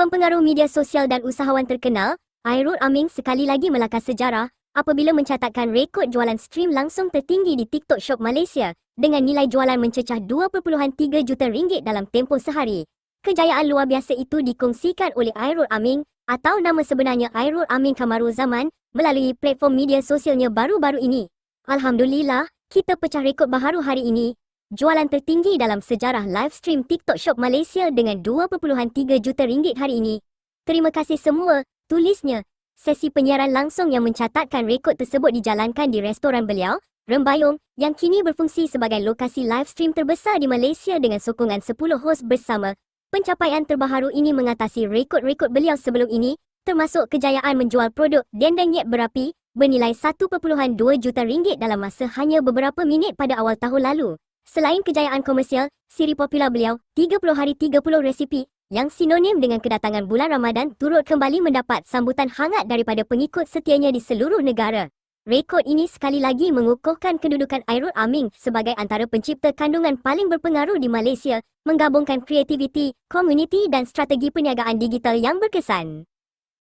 Pempengaruh media sosial dan usahawan terkenal, Airul Aming sekali lagi melakar sejarah apabila mencatatkan rekod jualan stream langsung tertinggi di TikTok Shop Malaysia dengan nilai jualan mencecah 2.3 juta ringgit dalam tempoh sehari. Kejayaan luar biasa itu dikongsikan oleh Airul Aming atau nama sebenarnya Airul Aming Kamarul Zaman melalui platform media sosialnya baru-baru ini. Alhamdulillah, kita pecah rekod baharu hari ini. Jualan tertinggi dalam sejarah live stream TikTok Shop Malaysia dengan 2.3 juta ringgit hari ini. Terima kasih semua, tulisnya. Sesi penyiaran langsung yang mencatatkan rekod tersebut dijalankan di restoran beliau, Rembayung, yang kini berfungsi sebagai lokasi live stream terbesar di Malaysia dengan sokongan 10 hos bersama. Pencapaian terbaharu ini mengatasi rekod-rekod beliau sebelum ini, termasuk kejayaan menjual produk dendeng yet berapi bernilai 1.2 juta ringgit dalam masa hanya beberapa minit pada awal tahun lalu. Selain kejayaan komersial, siri popular beliau, 30 hari 30 resipi, yang sinonim dengan kedatangan bulan Ramadan turut kembali mendapat sambutan hangat daripada pengikut setianya di seluruh negara. Rekod ini sekali lagi mengukuhkan kedudukan Airul Aming sebagai antara pencipta kandungan paling berpengaruh di Malaysia, menggabungkan kreativiti, komuniti dan strategi perniagaan digital yang berkesan.